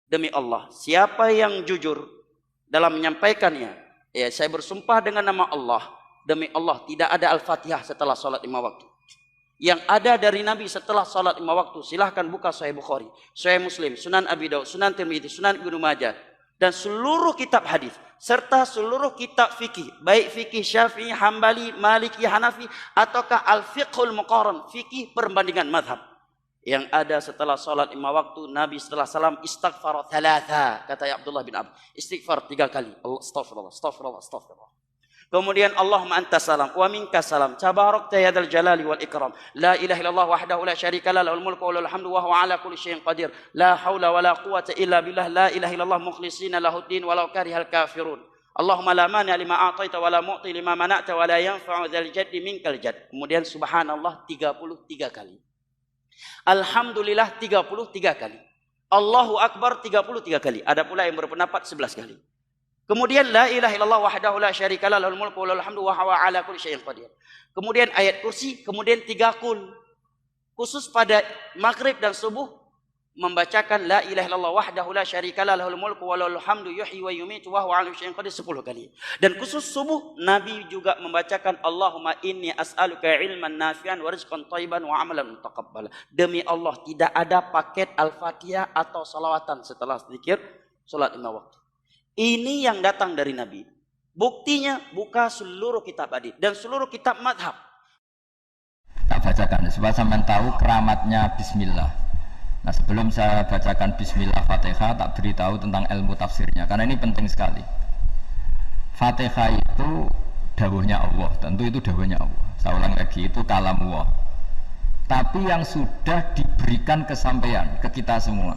Demi Allah, siapa yang jujur dalam menyampaikannya, ya saya bersumpah dengan nama Allah, demi Allah tidak ada Al-Fatihah setelah sholat 5 waktu. Yang ada dari Nabi setelah sholat 5 waktu, silahkan buka Sahih Bukhari, Sahih Muslim, Sunan Abi Daud, Sunan Tirmidzi, Sunan Ibnu Majah, dan seluruh kitab hadis serta seluruh kitab fikih, baik fikih Syafi'i, Hambali, Maliki, Hanafi, ataukah Al-Fiqhul Muqarran, fikih perbandingan mazhab. Yang ada setelah sholat 5 waktu, Nabi setelah salam istighfar 3, kata Abdullah bin Abbas, istighfar 3 kali. Astaghfirullah, astaghfirullah, astaghfirullah. Kemudian Allahumma anta salam wa minka salam tabarakta ya dzal jalali wal ikram la ilaha illallah wahdahu la syarika lahu lahul mulku wa lahul hamdu wa huwa ala kulli syai'in qadir la haula wa la quwwata illa billah la ilaha illallah mukhlishina lahuddin walau karihal kafirun. Allahumma la mani' lima a'taita wa la mu'ti lima mana'ta wa la yanfa'u dzal jaddi minkal jadd. Kemudian subhanallah 33 kali. Alhamdulillah 33 kali. Allahu Akbar 33 kali. Ada pula yang berpendapat 11 kali. Kemudian la ilaha illallah wahdahu la syarika lahu lahul mulku wa lahul hamdu wa huwa ala kulli syai'in qadir. Kemudian ayat kursi, kemudian 3 kul. Khusus pada maghrib dan subuh membacakan la ilaha illallah wahdahu la syarika lahu lahul mulku wa lahul hamdu yuhyi wa yumiitu wa huwa ala kulli syai'in qadir 10 kali. Dan khusus subuh Nabi juga membacakan Allahumma inni as'aluka ilman nafi'an wa rizqan thayyiban wa amalan mutaqabbala. Demi Allah tidak ada paket Al-Fatihah atau salawatan setelah zikir salat 5 waktu. Ini yang datang dari Nabi. Buktinya buka seluruh kitab hadis dan seluruh kitab madhab. Tak bacakan supaya sampean tahu keramatnya bismillah. Nah, sebelum saya bacakan bismillah Fatihah, tak beritahu tentang ilmu tafsirnya karena ini penting sekali. Fatihah itu dawuhnya Allah, tentu itu dawuhnya Allah. Saya ulang lagi, itu kalam Allah. Tapi yang sudah diberikan kesampaian ke kita semua.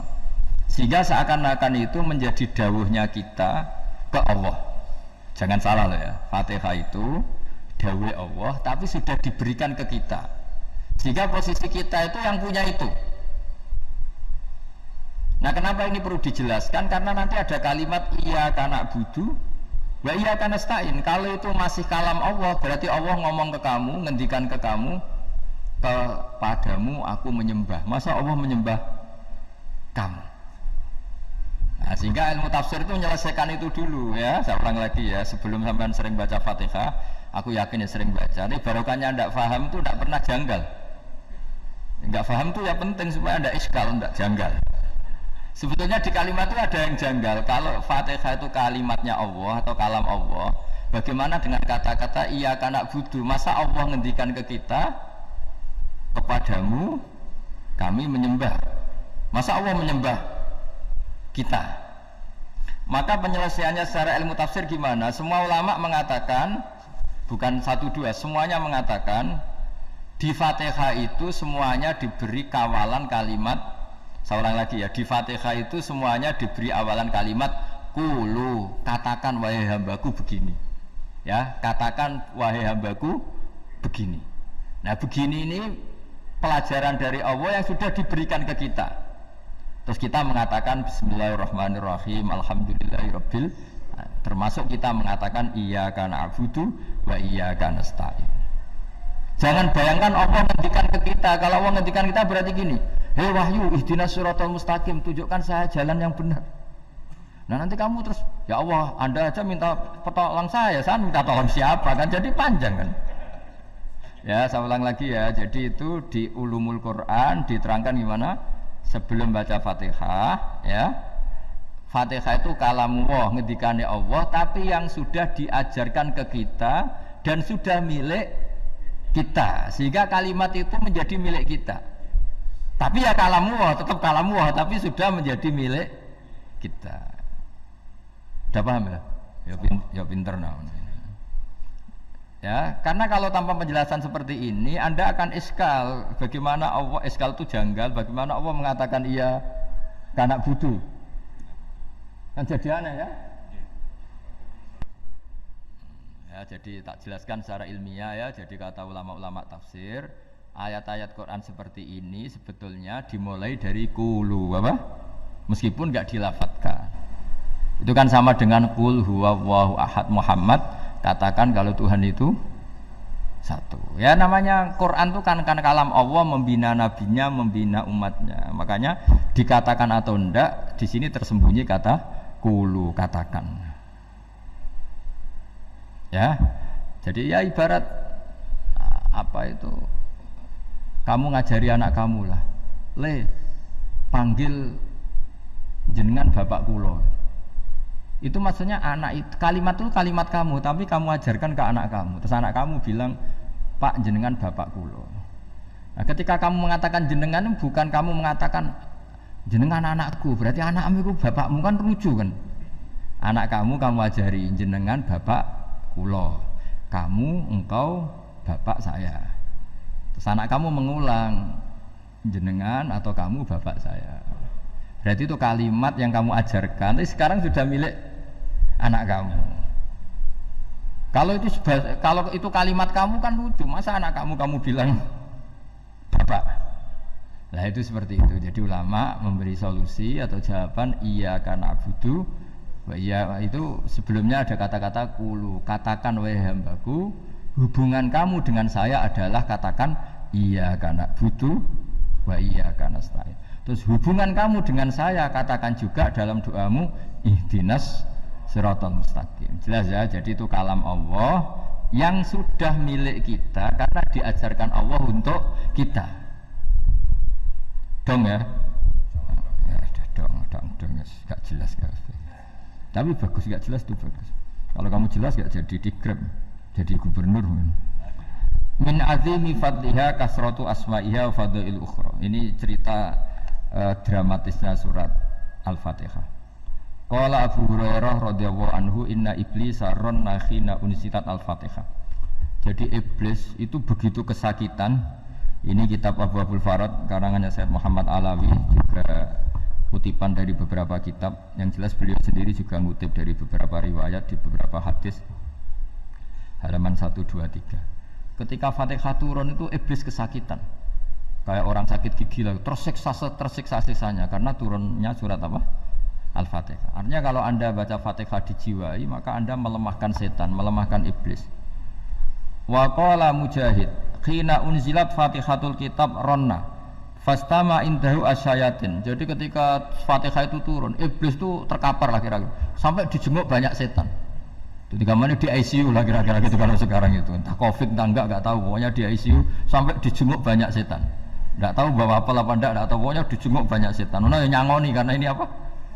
Sehingga seakan-akan itu menjadi dawuhnya kita ke Allah. Jangan salah loh ya, Fatihah itu dawuh Allah tapi sudah diberikan ke kita. Sehingga posisi kita itu yang punya itu. Nah, kenapa ini perlu dijelaskan? Karena nanti ada kalimat iyyaka na'budu wa iyyaka nasta'in. Kalau itu masih kalam Allah, berarti Allah ngomong ke kamu, ngendikan ke kamu, kepadamu aku menyembah. Masa Allah menyembah kamu? Nah, sehingga ilmu tafsir itu menyelesaikan itu dulu ya. Saya ulang lagi ya, sebelum sampean sering baca Fatihah, aku yakin ya sering baca. Ini barokahnya ndak paham itu ndak pernah janggal. Nggak paham itu ya penting supaya ndak iskal, ndak janggal. Sebetulnya di kalimat itu ada yang janggal. Kalau Fatihah itu kalimatnya Allah atau kalam Allah, bagaimana dengan kata-kata iyyaka na'budu? Masa Allah ngendikan ke kita, kepadamu kami menyembah? Masa Allah menyembah kita? Maka penyelesaiannya secara ilmu tafsir gimana? Semua ulama mengatakan, bukan 1-2, semuanya mengatakan di Fatihah itu semuanya diberi kawalan kalimat. Saya ulang lagi ya, di Fatihah itu semuanya diberi awalan kalimat qulu, katakan wahai hambaku begini. Ya, katakan wahai hambaku begini. Nah, begini ini pelajaran dari Allah yang sudah diberikan ke kita. Terus kita mengatakan bismillahirrahmanirrahim, alhamdulillahirabbil, termasuk kita mengatakan iyyaka na'budu wa iyyaka nasta'in. Jangan bayangkan Allah ngendikan ke kita. Kalau Allah ngendikan kita berarti gini, hei wahyu ihdinas siratal mustaqim, tunjukkan saya jalan yang benar. Nah, nanti kamu terus, ya Allah, Anda aja minta pertolongan saya minta tolong siapa, kan jadi panjang kan. Ya, saya ulang lagi ya. Jadi itu di Ulumul Quran diterangkan gimana sebelum baca Fatihah ya. Fatihah itu kalamullah, ngendikane Allah, tapi yang sudah diajarkan ke kita dan sudah milik kita, sehingga kalimat itu menjadi milik kita. Tapi ya kalamullah, tetap kalamullah, tapi sudah menjadi milik kita. Udah paham ya? Ya pinter namanya. Ya, karena kalau tanpa penjelasan seperti ini, Anda akan iskal. Bagaimana Allah, iskal itu janggal, bagaimana Allah mengatakan iya karena butuh. Kan jadi aneh ya? Ya, jadi tak jelaskan secara ilmiah ya. Jadi kata ulama-ulama tafsir, ayat-ayat Quran seperti ini sebetulnya dimulai dari qulu, apa? Meskipun enggak dilafatkan. Itu kan sama dengan qul huwallahu ahad Muhammad, katakan kalau Tuhan itu satu. Ya, namanya Quran itu kan kalam Allah, membina nabinya, membina umatnya. Makanya dikatakan atau enggak di sini tersembunyi kata kulu, katakan. Ya. Jadi ya ibarat apa itu? Kamu ngajari anak kamu lah. Le, panggil jenengan bapak kulo. Itu maksudnya anak itu, kalimat itu kalimat kamu, tapi kamu ajarkan ke anak kamu. Terus anak kamu bilang, Pak jenengan bapak kulo. Nah, ketika kamu mengatakan jenengan, bukan kamu mengatakan jenengan anakku, berarti anakmu itu bapakmu, kan lucu kan? Anak kamu ajari jenengan bapak kulo, kamu engkau bapak saya. Terus anak kamu mengulang jenengan atau kamu bapak saya. Berarti itu kalimat yang kamu ajarkan, tapi sekarang sudah milik anak kamu. Kalau itu kalimat kamu kan lucu, masa anak kamu bilang bapak. Nah itu seperti itu. Jadi ulama memberi solusi atau jawaban iya karena abudu. Iya itu sebelumnya ada kata-kata kulu, katakan wahai hambaku, hubungan kamu dengan saya adalah katakan iya karena abudu wa iya karena nasta'in. Terus hubungan kamu dengan saya katakan juga dalam doamu ihdinas siratal mustaqim. Jelas ya, jadi itu kalam Allah yang sudah milik kita karena diajarkan Allah untuk kita. Dong ya? Ya dong, gak jelas gak. Tapi bagus, gak jelas itu bagus. Kalau kamu jelas gak jadi digrab, jadi gubernur. Min azimi fadliha kasratu asma'iha wa fadail ukhra. Ini cerita dramatisnya surat Al-Fatihah. Qala Abu Hurairah radhiyallahu anhu inna iblisa ranna khina unsitat Al-Fatihah. Jadi iblis itu begitu kesakitan. Ini kitab Abu Abdul Farad karangannya Syekh Muhammad Alawi, juga kutipan dari beberapa kitab. Yang jelas beliau sendiri juga ngutip dari beberapa riwayat di beberapa hadis. Halaman 1, 2, 3. Ketika Fatihah turun itu iblis kesakitan. Kayak orang sakit gigi lah, tersiksa sisanya karena turunnya surat apa? Al-Fatihah. Artinya kalau Anda baca Fatihah dijiwai, maka Anda melemahkan setan, melemahkan iblis. Wa qala Mujahid, khina unzilat Fatihatul kitab ronna fastama indahu asyayatin. Jadi ketika Fatihah itu turun, iblis itu terkapar lah kira-kira, sampai dijenguk banyak setan. Ketika mana di ICU lah kira-kira gitu kalau sekarang itu, entah COVID entah enggak tahu, pokoknya di ICU sampai dijenguk banyak setan. Enggak tahu bawa apa enggak tahu, pokoknya dijenguk banyak setan. Nah nyangoni karena ini apa?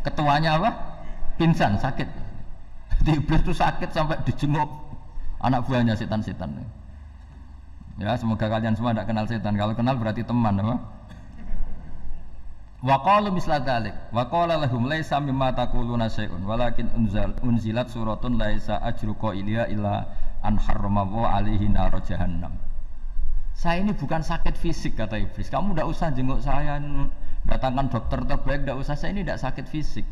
Ketuanya apa? Pingsan, sakit. Jadi iblis itu sakit sampai dijenguk anak buahnya setan-setan. Ya, semoga kalian semua tidak kenal setan. Kalau kenal berarti teman, apa? Wa qalu misla dzalik. Wa qala lahum laisa mimma taquluna syai'un walakin unzilat suratun laisa ajru qailiha illa an harrama alaihi nar jahannam. Saya ini bukan sakit fisik kata iblis. Kamu tidak usah jenguk saya, datangkan dokter terbaik, tidak usah. Saya ini tidak sakit fisik.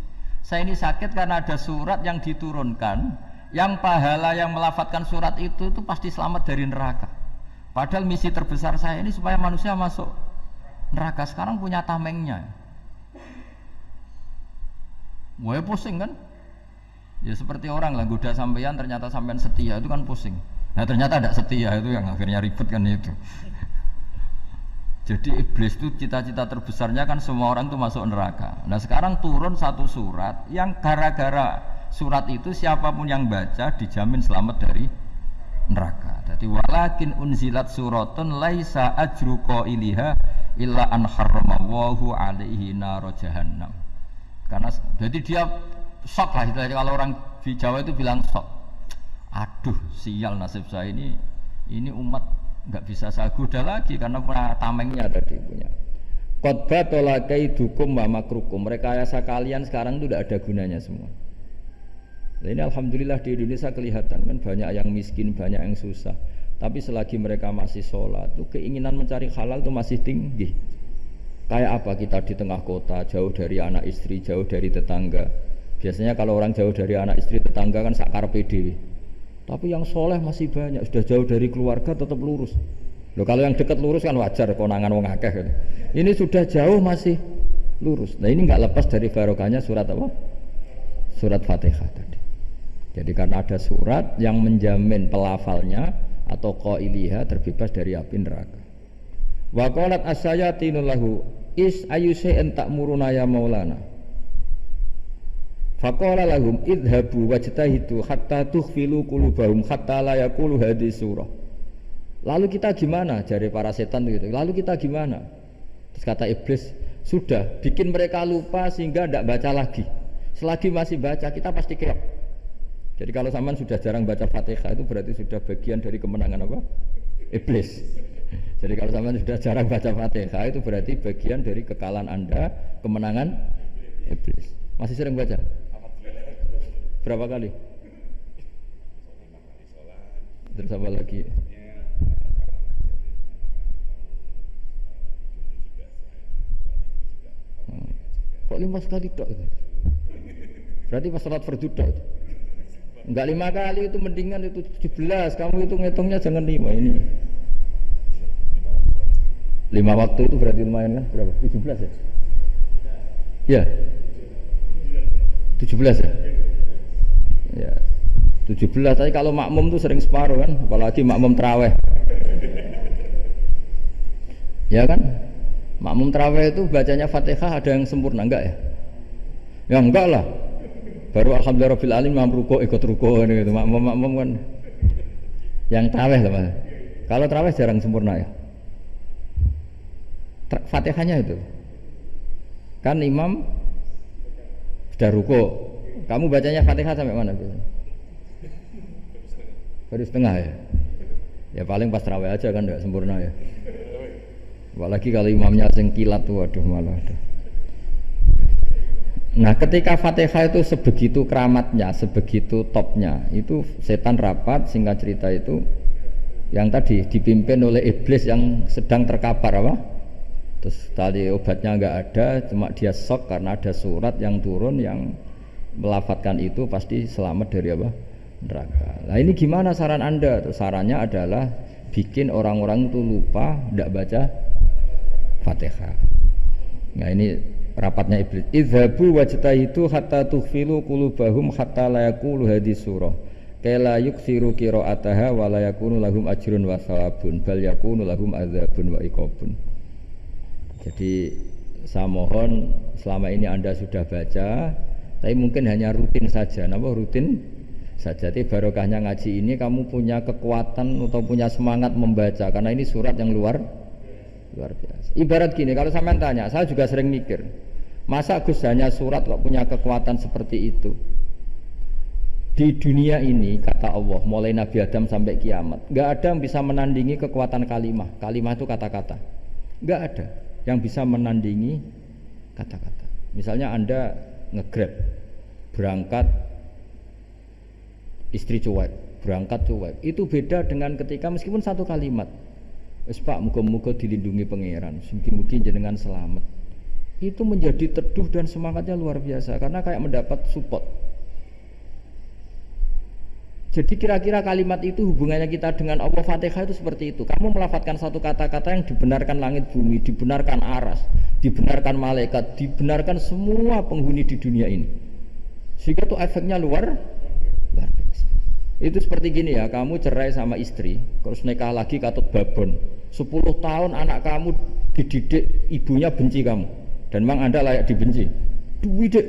Saya ini sakit karena ada surat yang diturunkan, yang pahala yang melafadzkan surat itu pasti selamat dari neraka. Padahal misi terbesar saya ini supaya manusia masuk neraka. Sekarang punya tamengnya. Wah pusing kan? Ya seperti orang lah goda sampean, ternyata sampean setia, itu kan pusing. Nah ternyata tidak setia, itu yang akhirnya ribet kan itu. Jadi iblis itu cita-cita terbesarnya kan semua orang itu masuk neraka. Nah sekarang turun satu surat yang gara-gara surat itu siapapun yang baca dijamin selamat dari neraka. Jadi walakin unzilat suratun laisa ajru qailiha illa an harramallahu alaihi nar jahannam. Karena jadi dia shock lah, kalau orang di Jawa itu bilang shock. Aduh sial nasib saya ini umat nggak bisa saya goda lagi karena tamengnya ada di punya. Qad batala kaidukum wa makrukum. Rekayasa kalian sekarang itu tidak ada gunanya semua. Nah, ini alhamdulillah di Indonesia kelihatan kan banyak yang miskin, banyak yang susah. Tapi selagi mereka masih sholat, itu keinginan mencari halal itu masih tinggi. Kayak apa kita di tengah kota, jauh dari anak istri, jauh dari tetangga. Biasanya kalau orang jauh dari anak istri, tetangga kan sakar PDW. Tapi yang soleh masih banyak, sudah jauh dari keluarga tetap lurus. Loh kalau yang dekat lurus kan wajar, konangan wong akeh gitu. Ini sudah jauh masih lurus. Nah ini nggak lepas dari barokahnya surat apa? Surat Fatihah tadi. Jadi karena ada surat yang menjamin pelafalnya atau qailiha terbebas dari api neraka. Wa qalat asyayatinul lahu is ayuse'en ta'muruna ya maulana. Faqala lahum idhabu wajtahidu hatta tukhfilu qulubahum hatta la yaqulu hadhihi surah. Lalu kita gimana? Jari para setan gitu. Lalu kita gimana? Terus kata iblis, sudah bikin mereka lupa sehingga tidak baca lagi. Selagi masih baca kita pasti kelak. Jadi kalau sampean sudah jarang baca Fatihah itu berarti sudah bagian dari kemenangan apa? Iblis. Jadi kalau sampean sudah jarang baca Fatihah itu berarti bagian dari kekalahan Anda, kemenangan iblis. Masih sering baca? Berapa kali? Terus apa lagi? Kok 5 kali tok itu? Berarti pas salat fardu tok itu. Enggak 5 kali itu mendingan itu 17. Kamu itu ngitungnya jangan 5 ini. 5 waktu itu berarti lumayan kan? Berapa? 17 ya? Ya. 17 ya? Ya. 17 tapi kalau makmum tuh sering separuh kan, apalagi makmum tarawih. Ya kan? Makmum tarawih itu bacanya Fatihah ada yang sempurna enggak ya? Ya enggak lah. Baru alhamdulillahirabbil alamin makmum ruku ikut ruku gitu. Makmum kan yang tarawih lah Mas. Kalau tarawih jarang sempurna ya. Fatihahnya itu. Kan imam sudah ruku. Kamu bacanya Fatihah sampai mana biasanya? Baru setengah ya. Ya paling pas tarawih aja kan enggak sempurna ya. Apalagi kalau imamnya sing kilat tuh waduh malah ada. Nah ketika Fatihah itu sebegitu keramatnya, sebegitu topnya, itu setan rapat, singkat cerita itu yang tadi dipimpin oleh iblis yang sedang terkapar apa? Terus tadi obatnya nggak ada, cuma dia shock karena ada surat yang turun yang melafatkan itu pasti selamat dari apa? Neraka. Nah ini gimana saran Anda? Sarannya adalah bikin orang-orang itu lupa, tidak baca Fatihah. Nah ini rapatnya iblis. Idhabu wajtahidu hatta tukhfilu qulubahum hatta la yaqulu hadhihi surah. Kala yuksiru qira'ataha wa la yakunu lahum ajrun wa thawabun bal yakunu lahum adzabun wa iqabun. Jadi saya mohon selama ini Anda sudah baca, tapi mungkin hanya rutin saja. Napa rutin saja? Tapi barokahnya ngaji ini kamu punya kekuatan atau punya semangat membaca karena ini surat yang luar biasa. Ibarat gini, kalau sampean tanya, saya juga sering mikir, masa Gus hanya surat kok punya kekuatan seperti itu? Di dunia ini kata Allah, mulai Nabi Adam sampai kiamat, nggak ada yang bisa menandingi kekuatan kalimah. Kalimah itu kata-kata. Nggak ada yang bisa menandingi kata-kata. Misalnya Anda nge-grab, berangkat istri cuek, berangkat cuek. Itu beda dengan ketika meskipun satu kalimat. Wes Pak, muga-muga dilindungi pangeran, mugi-mugi jenengan selamat. Itu menjadi teduh dan semangatnya luar biasa karena kayak mendapat support. Jadi kira-kira kalimat itu hubungannya kita dengan Allah, Fatihah itu seperti itu. Kamu melafadzkan satu kata-kata yang dibenarkan langit bumi, dibenarkan aras, dibenarkan malaikat, dibenarkan semua penghuni di dunia ini. Sehingga itu efeknya luar biasa. Itu seperti gini ya, kamu cerai sama istri, terus nikah lagi katut babon. 10 tahun anak kamu dididik, ibunya benci kamu. Dan memang Anda layak dibenci. Duwidek.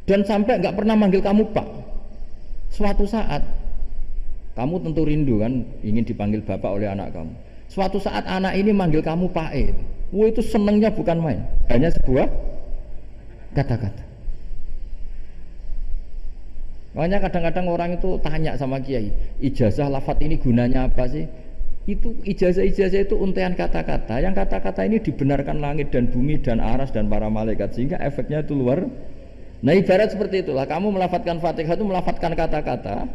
Dan sampai nggak pernah manggil kamu Pak. Suatu saat kamu tentu rindu kan ingin dipanggil bapak oleh anak kamu. Suatu saat anak ini manggil kamu Pak E. Wah itu senengnya bukan main. Hanya sebuah kata-kata. Makanya kadang-kadang orang itu tanya sama kiai, ijazah lafadz ini gunanya apa sih? Itu ijazah-ijazah itu untaian kata-kata. Yang kata-kata ini dibenarkan langit dan bumi dan aras dan para malaikat sehingga efeknya itu luar. Nah ibarat seperti itulah, kamu melafadzkan Fatihah itu melafadzkan kata-kata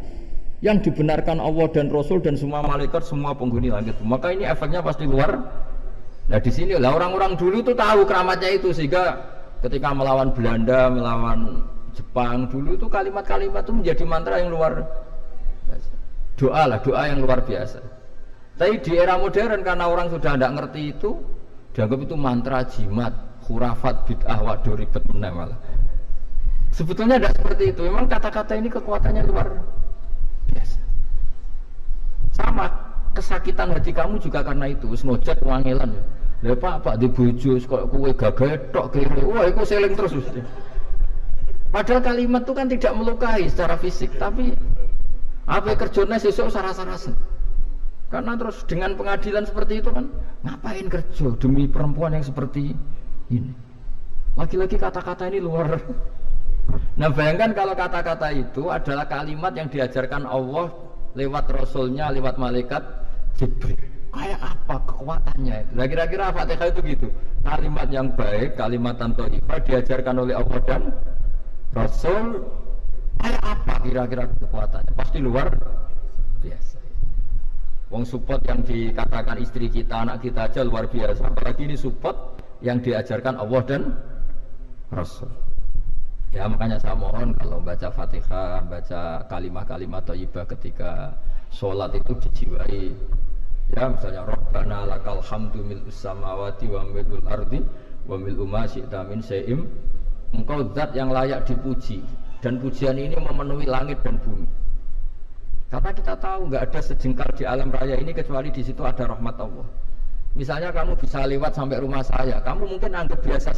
yang dibenarkan Allah dan Rasul dan semua malaikat, semua penghuni langit. Maka ini efeknya pasti luar. Nah di sini lah orang-orang dulu itu tahu keramatnya itu sehingga ketika melawan Belanda, melawan Jepang dulu itu kalimat-kalimat itu menjadi mantra yang luar biasa. Doa lah, doa yang luar biasa. Tapi di era modern karena orang sudah tidak ngerti itu, dianggap itu mantra, jimat, khurafat, bid'ah, waduh ribet meneh malah. Sebetulnya tidak seperti itu. Memang kata-kata ini kekuatannya luar biasa. Sama kesakitan hati kamu juga karena itu. Wis ngojek wangelan ya. Lah Pak di bojo kok kowe gagah tok kene. Wah, iku seling terus mesti. Padahal kalimat itu kan tidak melukai secara fisik, tapi apa kerjanya sesuk sarasa-rasa. Karena terus dengan pengadilan seperti itu kan, ngapain kerja demi perempuan yang seperti ini? Lagi-lagi kata-kata ini luar. Nah bayangkan kalau kata-kata itu adalah kalimat yang diajarkan Allah lewat Rasulnya, lewat malaikat Jibril. Kayak apa kekuatannya itu? Nah, kira-kira Fatihah itu gitu. Kalimat yang baik, kalimat thayyibah diajarkan oleh Allah dan Rasul. Kayak apa kira-kira kekuatannya? Pasti luar biasa. Wong support yang dikatakan istri kita, anak kita aja luar biasa. Apalagi ini support yang diajarkan Allah dan Rasul. Ya makanya saya mohon kalau baca Fatihah, baca kalimat-kalimat thayyibah ketika sholat itu dijiwai. Ya misalnya Rabbana lakal hamdu mil'us samawati wa mil'ul ardi wa mil'u ma syi'ta min syai'im. Engkau zat yang layak dipuji dan pujian ini memenuhi langit dan bumi. Karena kita tahu nggak ada sejengkal di alam raya ini kecuali di situ ada rahmat Allah. Misalnya kamu bisa lewat sampai rumah saya, kamu mungkin anggap biasa